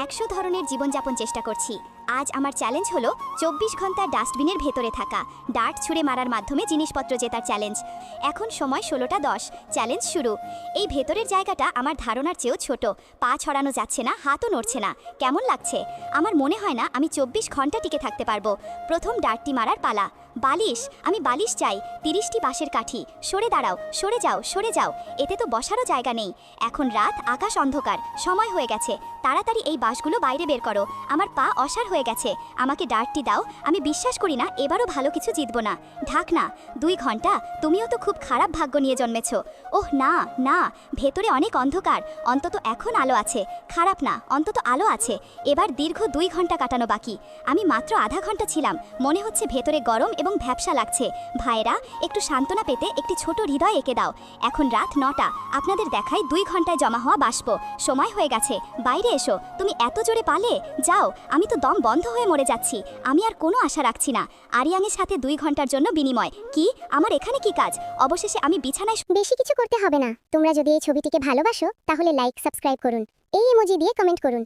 100 ধরনের জীবনযাপন চেষ্টা করছি। আজ আমার চ্যালেঞ্জ হলো 24 ঘন্টা ডাস্টবিনের ভেতরে থাকা, ডার্ট ছুঁড়ে মারার মাধ্যমে জিনিসপত্র জেতার চ্যালেঞ্জ। এখন সময় 16টা 10, চ্যালেঞ্জ শুরু। এই ভেতরের জায়গাটা আমার ধারণার চেয়েও ছোট, পা ছড়ানো যাচ্ছে না, হাতও নড়ছে না। কেমন লাগছে? আমার মনে হয় না আমি 24 ঘন্টা টিকে থাকতে পারবো। প্রথম ডার্টটি মারার পালা। বালিশ, আমি বালিশ চাই। 30টি বাঁশের কাঠি। সরে দাঁড়াও, সরে যাও, সরে যাও। এতে তো বসারও জায়গা নেই। এখন রাত, আকাশ অন্ধকার, সময় হয়ে গেছে। তাড়াতাড়ি এই বাঁশগুলো বাইরে বের করো। আমার পা অসাড় হয়ে গেছে। আমাকে ডার্টটি দাও। আমি বিশ্বাস করি না এবারও ভালো কিছু জিতবো না। ঢাক না। 2 ঘন্টা? তুমিও তো খুব খারাপ ভাগ্য নিয়ে জন্মেছো। ওহ না না, ভেতরে অনেক অন্ধকার। অন্তত এখন আলো আছে। খারাপ না, অন্তত আলো আছে। এবার দীর্ঘ 2 ঘন্টা কাটানো বাকি। আমি মাত্র আধা ঘন্টা ছিলাম। মনে হচ্ছে ভেতরে গরম এবং ভ্যাপসা লাগছে। ভাইরা, একটু সান্ত্বনা পেতে একটি ছোট হৃদয় এঁকে দাও। এখন রাত 9টা। আপনাদের দেখায় 2 ঘন্টায় জমা হওয়া বাষ্প। সময় হয়ে গেছে। বাইরে এসো। তুমি এত জোরে পালে? যাও। আমি তো দম বন্ধ হয়ে মরে যাচ্ছি। আমি আর কোনো আশা রাখছি না। আরিয়াংয়ের সাথে 2 ঘন্টার জন্য বিনিময়। কি? আমার এখানে কি কাজ? অবশেষে আমি বিছানায় বেশি কিছু করতে হবে না। তোমরা যদি এই ছবিটিকে ভালোবাসো তাহলে লাইক, সাবস্ক্রাইব করুন। এই ইমোজি দিয়ে কমেন্ট করুন।